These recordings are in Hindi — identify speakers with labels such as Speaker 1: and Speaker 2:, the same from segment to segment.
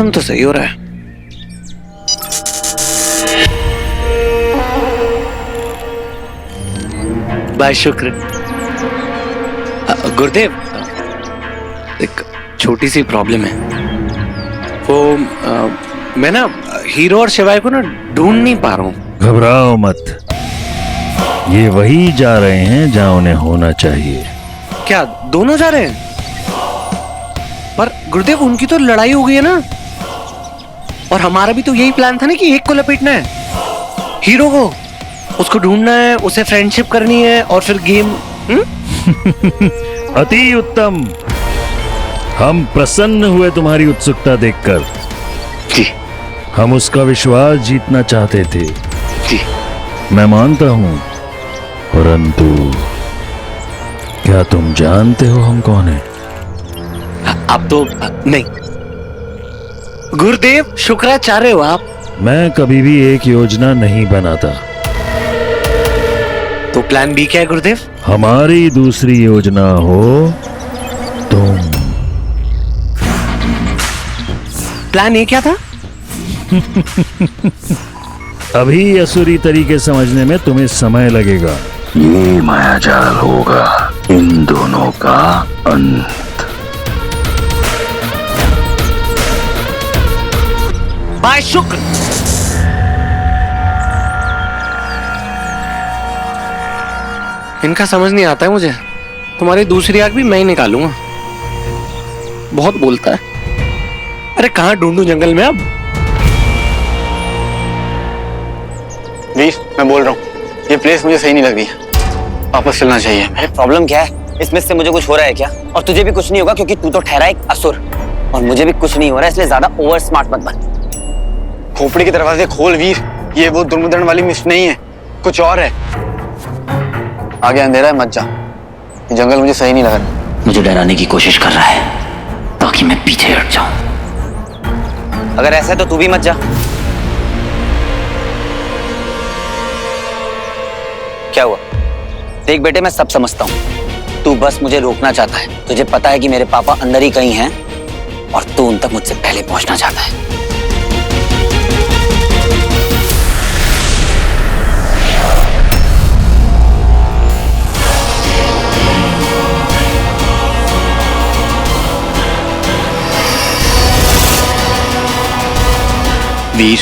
Speaker 1: मौसम तो सही हो रहा है। बाय शुक्र। गुरुदेव, एक छोटी सी प्रॉब्लम है। वो मैं ना हीरो और शिवाय को ना ढूंढ नहीं पा रहा हूँ।
Speaker 2: घबराओ मत, ये वही जा रहे हैं जहां उन्हें होना चाहिए।
Speaker 1: क्या दोनों जा रहे हैं? पर गुरुदेव, उनकी तो लड़ाई हो गई है ना, और हमारा भी तो यही प्लान था ना कि एक को लपेटना है, हीरो को, उसको ढूंढना है, उसे फ्रेंडशिप करनी है और फिर गेम।
Speaker 2: अति उत्तम, हम प्रसन्न हुए तुम्हारी उत्सुकता देखकर।
Speaker 1: जी।
Speaker 2: हम उसका विश्वास जीतना चाहते थे।
Speaker 1: जी।
Speaker 2: मैं मानता हूं, परंतु क्या तुम जानते हो हम कौन हैं?
Speaker 1: आप तो नहीं। गुरुदेव, शुक्राचार्य हो आप।
Speaker 2: मैं कभी भी एक योजना नहीं बनाता।
Speaker 1: तो प्लान बी क्या है गुरुदेव?
Speaker 2: हमारी दूसरी योजना हो तुम।
Speaker 1: प्लान ए क्या था?
Speaker 2: अभी असुरी तरीके समझने में तुम्हें समय लगेगा। ये मायाजाल होगा इन दोनों का अंत।
Speaker 1: बाय शुक्र। इनका समझ नहीं आता है मुझे। तुम्हारी दूसरी आंख भी मैं ही निकालूंगा। बहुत बोलता है। अरे कहां ढूंढूं जंगल में अब?
Speaker 3: वीर, मैं बोल रहा हूँ, ये प्लेस मुझे सही नहीं लग रही है। वापस चलना चाहिए हमें।
Speaker 4: प्रॉब्लम क्या है? इसमें से मुझे कुछ हो रहा है क्या? और तुझे भी कुछ नहीं होगा क्योंकि तू तो ठहरा एक असुर, और मुझे भी कुछ नहीं हो रहा है, इसलिए ज्यादा ओवर स्मार्ट मत बन।
Speaker 3: खोपड़ी के दरवाजे खोल वीर, ये वो दुर्मुदन वाली मिस्ट नहीं है, कुछ और है। आगे अंधेरा है, मत जा। ये जंगल मुझे सही नहीं लग रहा।
Speaker 4: मुझे डराने की कोशिश कर रहा है ताकि मैं पीछे हट जाऊं। अगर ऐसा है तो तू भी मत जा। क्या हुआ? देख बेटे, मैं सब समझता हूं। तू बस मुझे रोकना चाहता है। तुझे पता है कि मेरे पापा अंदर ही कहीं हैं और तू उन तक मुझसे पहले पहुंचना चाहता है।
Speaker 3: वीर,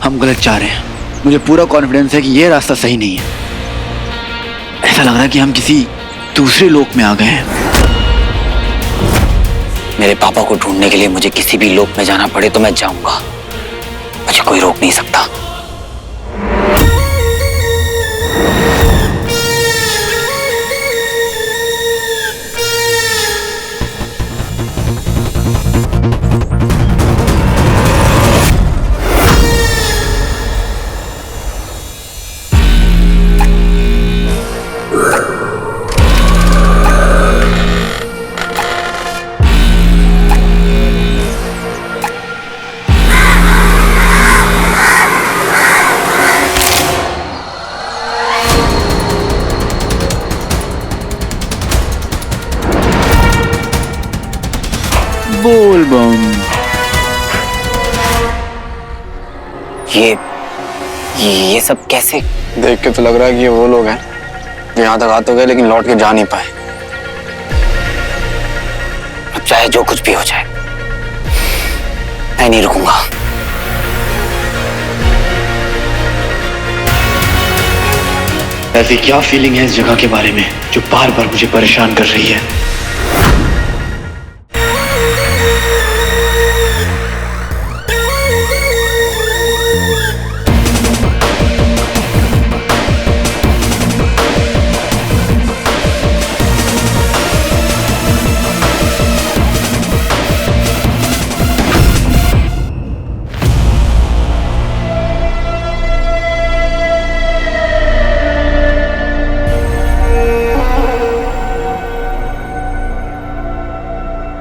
Speaker 3: हम गलत जा रहे हैं। मुझे पूरा कॉन्फिडेंस है कि ये रास्ता सही नहीं है। ऐसा लग रहा है कि हम किसी दूसरे लोक में आ गए हैं।
Speaker 4: मेरे पापा को ढूंढने के लिए मुझे किसी भी लोक में जाना पड़े तो मैं जाऊंगा। मुझे कोई रोक नहीं सकता।
Speaker 3: बोल बम।
Speaker 4: ये सब कैसे?
Speaker 3: देख के तो लग रहा है कि ये वो लोग हैं जो यहाँ तक आ तो गए लेकिन लौट के जा नहीं पाए।
Speaker 4: अब चाहे जो कुछ भी हो जाए, मैं नहीं रुकूंगा।
Speaker 3: ऐसी क्या फीलिंग है इस जगह के बारे में जो बार बार मुझे परेशान कर रही है?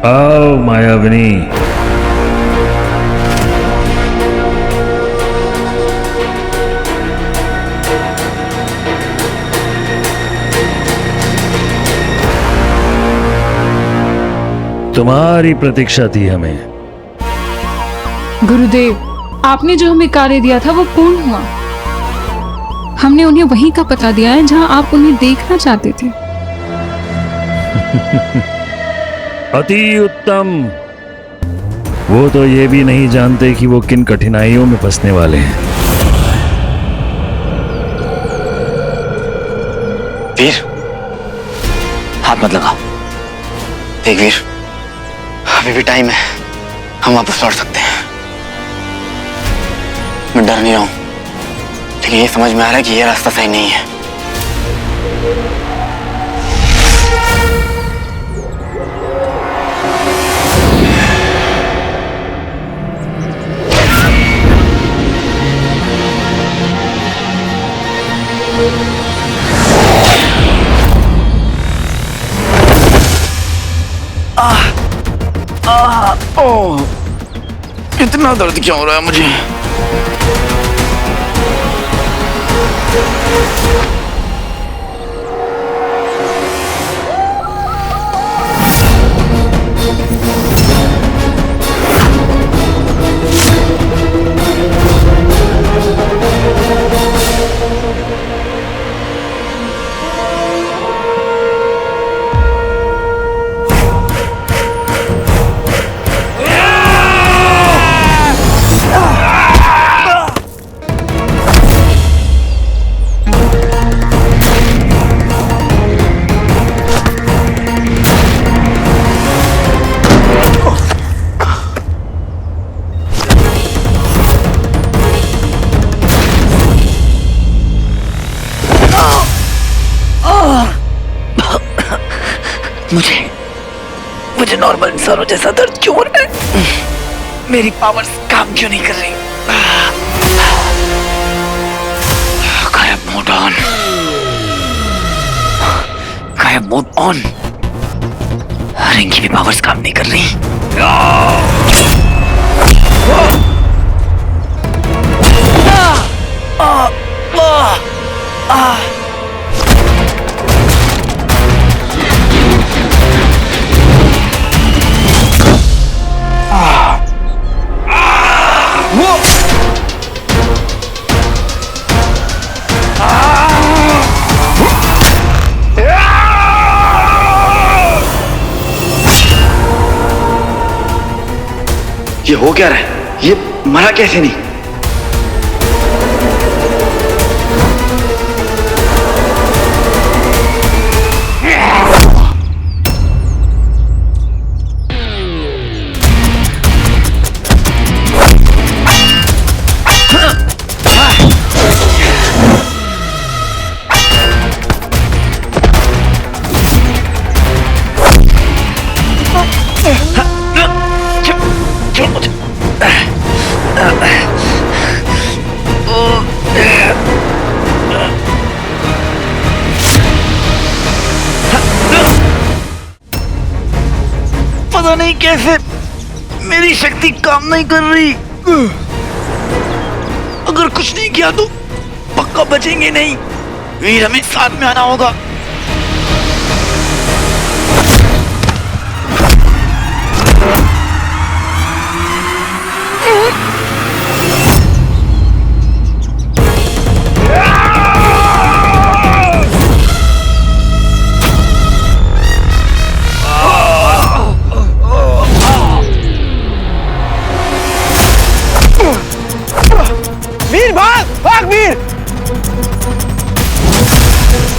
Speaker 2: आओ मायाविनी। तुम्हारी प्रतीक्षा थी हमें।
Speaker 5: गुरुदेव, आपने जो हमें कार्य दिया था वो पूर्ण हुआ। हमने उन्हें वहीं का पता दिया है जहां आप उन्हें देखना चाहते थे।
Speaker 2: अति उत्तम। वो तो ये भी नहीं जानते कि वो किन कठिनाइयों में फंसने वाले हैं।
Speaker 3: वीर, हाथ मत लगाओ। देख वीर, अभी भी टाइम है, हम वापस लौट सकते हैं। मैं डर नहीं रहा हूं, लेकिन ये समझ में आ रहा है कि ये रास्ता सही नहीं है। इतना दर्द क्यों हो रहा है मुझे? मुझे नॉर्मल इंसानों जैसा दर्द क्यों हो रहा है? मेरी पावर्स काम क्यों नहीं कर रही? गायब मोड ऑन। गायब मोड ऑन। रिंग की भी पावर्स काम नहीं कर रही। ये हो क्या रहा है? ये मरा कैसे नहीं? पता नहीं कैसे मेरी शक्ति काम नहीं कर रही। अगर कुछ नहीं किया तो पक्का बचेंगे नहीं। वीर, हमें साथ में आना होगा। वीर, भाग भाग वीर!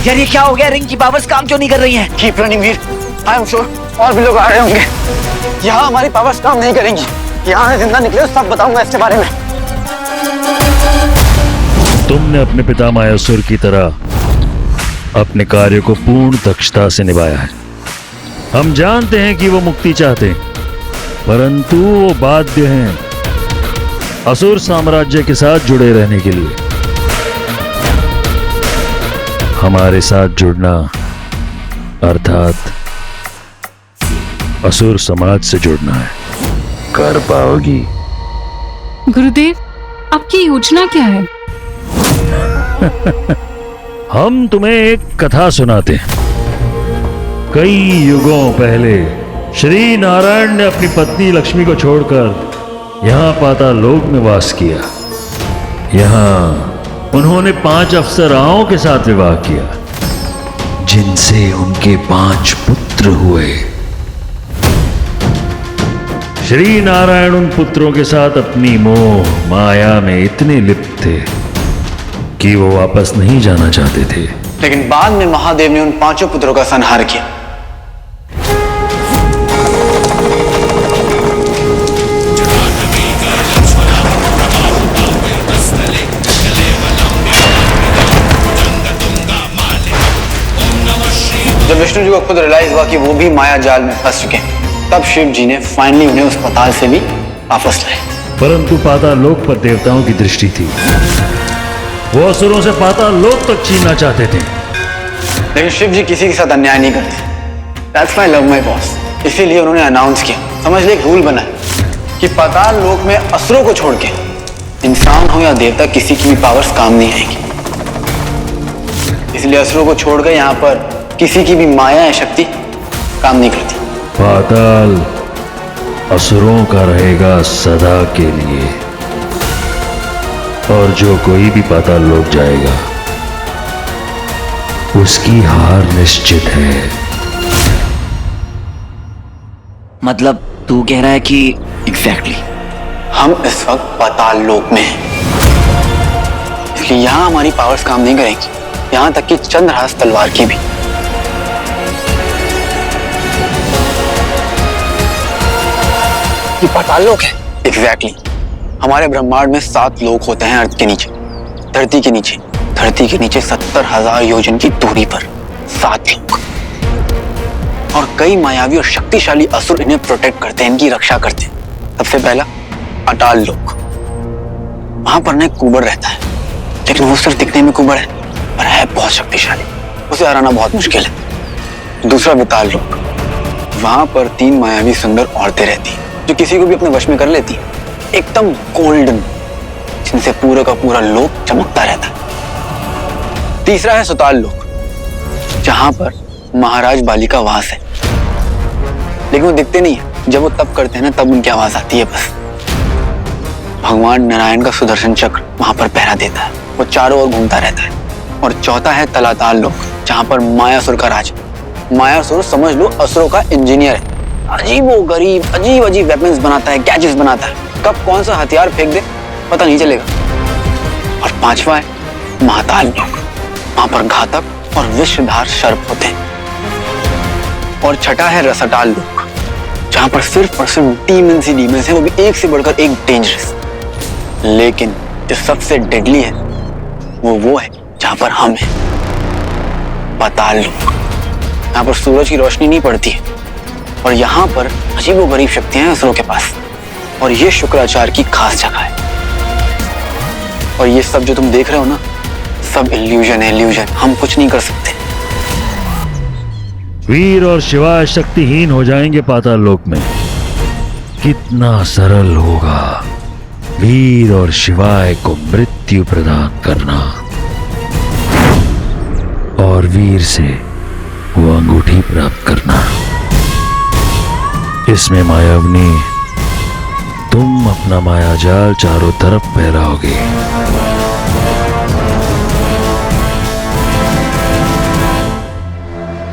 Speaker 3: यार ये क्या हो गया? रिंग की पावर्स काम क्यों नहीं कर रही हैं? Keep running Veer. I am sure और भी लोग आ रहे होंगे। यहाँ हमारी पावर्स काम नहीं करेंगी। यहाँ जिंदा निकले तो सब बताऊंगा इसके बारे में।
Speaker 2: तुमने अपने पिता मायासुर की तरह अपने कार्य को पूर्ण दक्षता से निभाया है। हम जानते हैं कि वो मुक्ति चाहते हैं, परंतु वो बाध्य हैं असुर साम्राज्य के साथ जुड़े रहने के लिए। हमारे साथ जुड़ना अर्थात असुर समाज से जुड़ना है। कर पाओगी?
Speaker 5: गुरुदेव, आपकी योजना क्या है?
Speaker 2: हम तुम्हें एक कथा सुनाते हैं। कई युगों पहले श्री नारायण ने अपनी पत्नी लक्ष्मी को छोड़कर यहाँ पातालोक में वास किया। यहाँ उन्होंने 5 अप्सराओं के साथ विवाह किया, जिनसे उनके 5 पुत्र हुए। श्री नारायण उन पुत्रों के साथ अपनी मोह माया में इतने लिप्त थे कि वो वापस नहीं जाना चाहते थे।
Speaker 3: लेकिन बाद में महादेव ने उन 5 पुत्रों का संहार किया। जब विष्णु जी को खुद रियलाइज हुआ कि वो भी माया जाल में फंस चुके हैं, तब शिव जी ने फाइनली उन्हें उस पाताल से भी वापस लाए।
Speaker 2: परंतु पातालोक पर देवताओं की दृष्टि थी। वो असुरों से पातालोक तक छीनना चाहते थे।
Speaker 3: लेकिन शिव जी किसी के साथ अन्याय नहीं करते। That's why I love my boss। इसीलिए उन्होंने अनाउंस किया, समझ ले एक रूल बना है कि पाताल लोक में असुरों को छोड़ के इंसान हो या देवता किसी की भी पावर्स काम नहीं आएंगी। इसलिए असुरों को छोड़ के यहाँ पर किसी की भी माया या शक्ति काम नहीं करती।
Speaker 2: पाताल असुरों का रहेगा सदा के लिए, और जो कोई भी पाताल लोक जाएगा उसकी हार निश्चित है।
Speaker 4: मतलब तू कह रहा है कि
Speaker 3: एग्जैक्टली हम इस वक्त पाताल लोक में हैं, इसलिए यहाँ हमारी पावर्स काम नहीं करेंगी, यहाँ तक कि चंद्रहास तलवार की भी। ये पाताल लोक है। एग्जैक्टली हमारे ब्रह्मांड में 7 लोक होते हैं अर्थ के नीचे, धरती के नीचे। धरती के नीचे 70,000 योजन की दूरी पर 7 लोक, और कई मायावी और शक्तिशाली असुर इन्हें प्रोटेक्ट करते हैं, इनकी रक्षा करते हैं। सबसे पहला अटाल लोक। वहां पर ना एक कुबड़ रहता है, लेकिन वो सिर्फ दिखने में कुबड़ है पर है बहुत शक्तिशाली, उसे हराना बहुत मुश्किल है। दूसरा विताल लोक। वहां पर 3 मायावी सुंदर औरतें रहती हैं जो किसी को भी अपने वश में कर लेती हैं, एकदम गोल्डन, जिनसे पूरा का पूरा लोक चमकता रहता है। तीसरा है सुताल लोक, जहां पर महाराज बाली का वास है, लेकिन वो दिखते नहीं है। जब वो तप करते हैं ना, तब उनकी आवाज आती है बस। भगवान नारायण का सुदर्शन चक्र वहां पर पहरा देता है, वो चारों ओर घूमता रहता है। और चौथा है तलाताल लोक, जहां पर मायासुर का राज। मायासुर समझ लो असुरों का इंजीनियर है, अजीब अजीब वेपन्स बनाता है, गैजेट्स बनाता है, कब कौन सा हथियार फेंक दे पता नहीं चलेगा। और 5वां है महाताल लोक, वहां पर घातक और विषधार सर्प होते हैं। और छठा है रसटाल लोक, जहां पर सिर्फ और सिर्फ डीमंस ही डीमंस हैं, वो भी एक से बढ़कर एक डेंजरस। लेकिन जो सबसे डेडली है वो है जहां पर हम हैं, पाताल लोक। यहाँ पर सूरज की रोशनी नहीं पड़ती है, और यहाँ पर अजीबोगरीब शक्तियां हैं असुरों के पास, और ये शुक्राचार्य की खास जगह है। और ये सब जो तुम देख रहे हो ना, सब इल्यूजन है, इल्यूजन। हम कुछ नहीं कर सकते।
Speaker 2: वीर और शिवाय शक्तिहीन हो जाएंगे पाताल लोक में। कितना सरल होगा वीर और शिवाय को मृत्यु प्रदान करना, और वीर से वो अंगूठी प्राप्त करना। इसमें मायावनी तुम अपना माया जाल चारों तरफ फैलाओगे।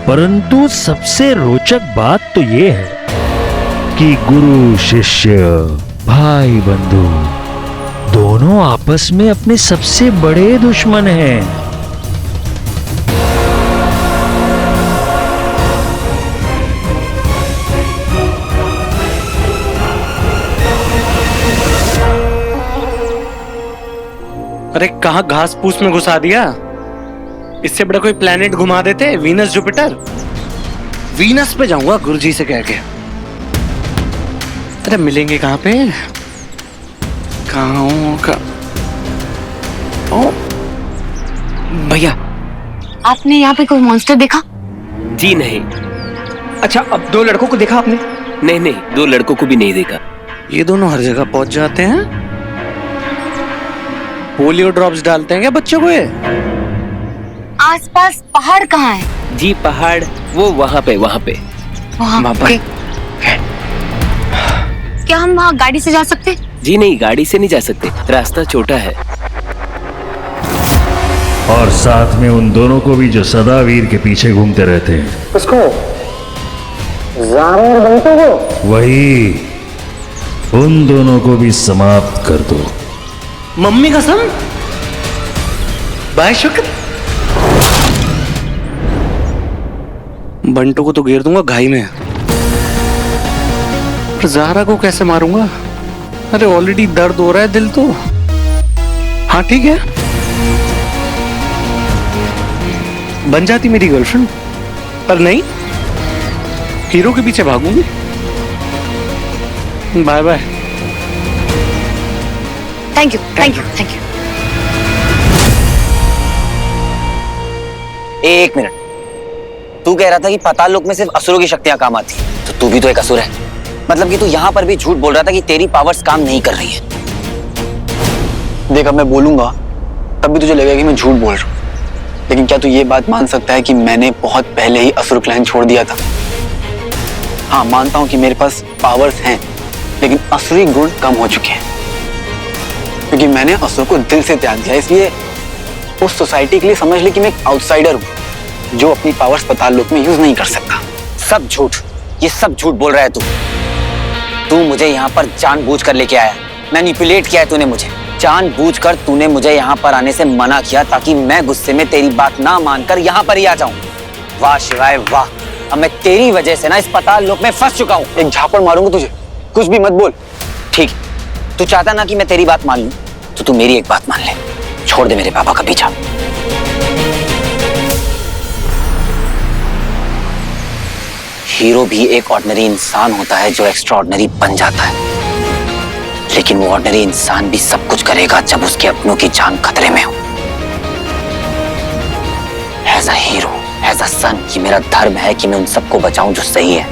Speaker 2: परंतु सबसे रोचक बात तो यह है कि गुरु शिष्य भाई बंधु दोनों आपस में अपने सबसे बड़े दुश्मन हैं।
Speaker 1: अरे कहाँ घास फूस में घुसा दिया। इससे बड़ा कोई प्लेनेट घुमा देते, वीनस जुपिटर। वीनस पे जाऊंगा गुरुजी से कह के। अरे मिलेंगे कहाँ पे, कहाँ ओ
Speaker 6: भैया, आपने यहाँ पे कोई मॉन्स्टर देखा?
Speaker 7: जी नहीं।
Speaker 6: अच्छा, अब 2 लड़कों को देखा आपने?
Speaker 7: नहीं नहीं, 2 लड़कों को भी नहीं देखा।
Speaker 1: ये दोनों हर जगह पहुंच जाते हैं। पोलियो ड्रॉप्स डालते हैं क्या बच्चों को ये?
Speaker 6: आसपास पहाड़ कहाँ है?
Speaker 7: जी पहाड़ वो वहाँ पे
Speaker 6: वहाँ
Speaker 1: पे।
Speaker 6: क्या हम वहाँ गाड़ी से जा सकते?
Speaker 7: जी नहीं, गाड़ी से नहीं जा सकते, रास्ता छोटा है।
Speaker 2: और साथ में उन दोनों को भी जो सदा वीर के पीछे घूमते रहते हैं।
Speaker 1: उसको ज़ारा और बंटू को
Speaker 2: वही, उन दोनों को भी समाप्त कर दो।
Speaker 1: मम्मी कसम, बाय शुक्र। बंटू को तो घेर दूंगा घाई में, पर ज़ारा को कैसे मारूंगा? अरे ऑलरेडी दर्द हो रहा है दिल तो। हाँ ठीक है, बन जाती मेरी गर्लफ्रेंड, पर नहीं, हीरो के पीछे भागूंगी। Bye bye.
Speaker 6: Thank you thank you thank you.
Speaker 4: एक मिनट, तू कह रहा था कि पाताल लोक में सिर्फ असुरों की शक्तियां काम आती हैं, तो तू भी तो एक असुर है। मतलब कि तू यहाँ पर भी झूठ बोल रहा था कि तेरी पावर्स काम नहीं कर रही है।
Speaker 3: देख, अब मैं बोलूंगा तब भी तुझे लगेगा कि मैं झूठ बोल रहा हूँ, लेकिन क्या तू ये बात मान सकता है कि मैंने बहुत पहले ही असुर क्लैन छोड़ दिया था? हाँ, मानता हूँ कि मेरे पास पावर्स हैं, लेकिन असुरी गुण कम हो चुके हैं, क्योंकि मैंने असुर को दिल से त्याग दिया। इसलिए उस सोसाइटी के लिए समझ ले कि मैं एक आउटसाइडर हूँ जो अपनी पावर्स पाताल लोक में यूज नहीं कर सकता।
Speaker 4: सब झूठ, ये सब झूठ बोल रहा है तू। तू मुझे यहाँ पर जानबूझ कर लेके आया, मैनिपुलेट किया है तूने मुझे। जानबूझकर तूने मुझे यहाँ पर आने से मना किया ताकि मैं गुस्से में तेरी बात ना मानकर यहाँ पर ही आ जाऊं। वाह शिवाय वाह, अब मैं तेरी वजह से ना इस पाताल लोक में फंस चुका हूँ।
Speaker 3: एक झापड़ मारूंगा तुझे, कुछ भी मत बोल।
Speaker 4: ठीक, तू चाहता ना कि मैं तेरी बात मान लूं, तो तू मेरी एक बात मान ले, छोड़ दे मेरे पापा का पीछा। हीरो भी एक ऑर्डिनरी इंसान होता है जो एक्स्ट्रा ऑर्डिनरी बन जाता है, लेकिन वो ऑर्डिनरी इंसान भी सब कुछ करेगा जब उसके अपनों की जान खतरे में हो। As a hero, as a son, ये मेरा धर्म है कि मैं उन सबको बचाऊं जो सही है।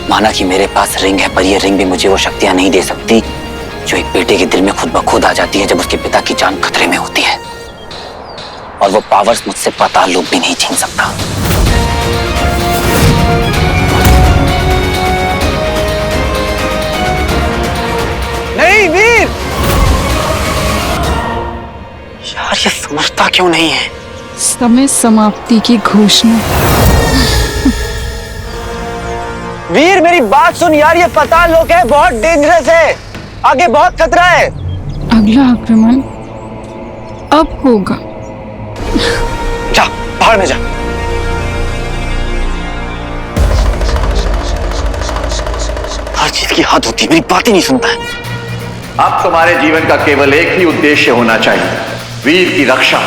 Speaker 4: माना कि मेरे पास रिंग है, पर ये रिंग भी मुझे वो शक्तियां नहीं दे सकती जो एक बेटे के दिल में खुद ब खुद आ जाती है जब उसके पिता की जान खतरे में होती है। और वो पावर्स मुझसे पाताल लोक भी नहीं छीन सकता।
Speaker 3: नहीं वीर, यार ये समझता क्यों नहीं है?
Speaker 5: समय समाप्ति की घोषणा।
Speaker 3: वीर मेरी बात सुन यार, ये पाताल लोक है, बहुत डेंजरस है, आगे बहुत खतरा है।
Speaker 5: अगला आक्रमण अब होगा।
Speaker 3: जा बाहर में जा। हर चीज की हद होती है, मेरी बात ही नहीं सुनता है।
Speaker 8: अब तुम्हारे जीवन का केवल एक ही उद्देश्य होना चाहिए, वीर की रक्षा।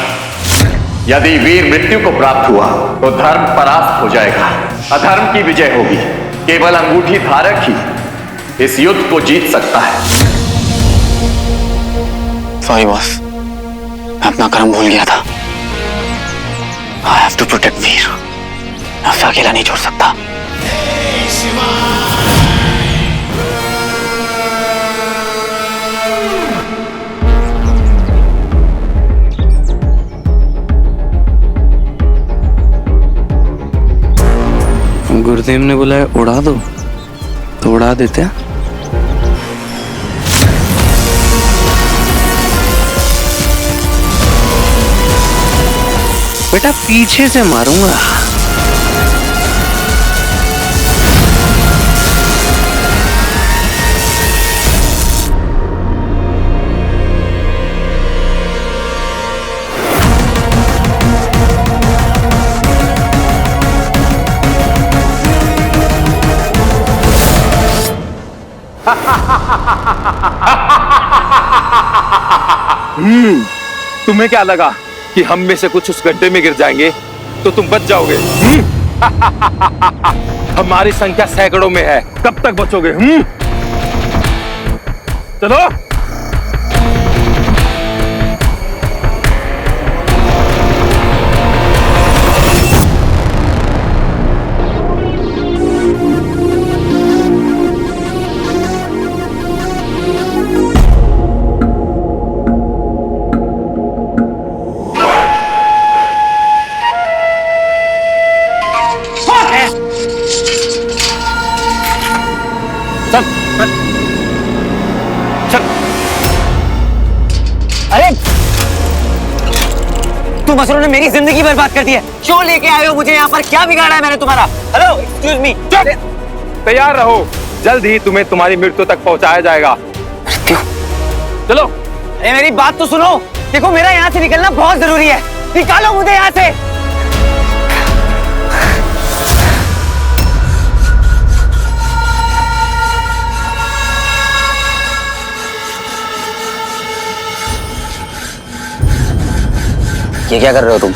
Speaker 8: यदि वीर मृत्यु को प्राप्त हुआ तो धर्म परास्त हो जाएगा, अधर्म की विजय होगी। केवल अंगूठी धारक ही इस युद्ध को जीत सकता है।
Speaker 3: सॉरी बॉस, मैं अपना कर्म भूल गया था। आई हैव टू प्रोटेक्ट वीर, मैं उसे अकेला नहीं छोड़ सकता।
Speaker 1: गुरुदेव ने बोला है उड़ा दो, तो उड़ा देते हैं। बेटा पीछे से मारूंगा।
Speaker 9: तुम्हें क्या लगा कि हम में से कुछ उस गड्ढे में गिर जाएंगे तो तुम बच जाओगे? हमारी संख्या सैकड़ों में है, कब तक बचोगे? चलो।
Speaker 4: अरे तुम असुरों ने मेरी जिंदगी बर्बाद कर दी है। क्यों लेके आए हो मुझे यहाँ पर? क्या बिगाड़ा है मैंने तुम्हारा? Hello, excuse me.
Speaker 9: तैयार रहो, जल्द ही तुम्हें तुम्हारी मृत्यु तक पहुंचाया जाएगा।
Speaker 4: मृत्यु?
Speaker 9: चलो।
Speaker 4: अरे मेरी बात तो सुनो। देखो मेरा यहाँ से निकलना बहुत जरूरी है। निकालो मुझे यहाँ से। ये क्या कर रहे हो तुम?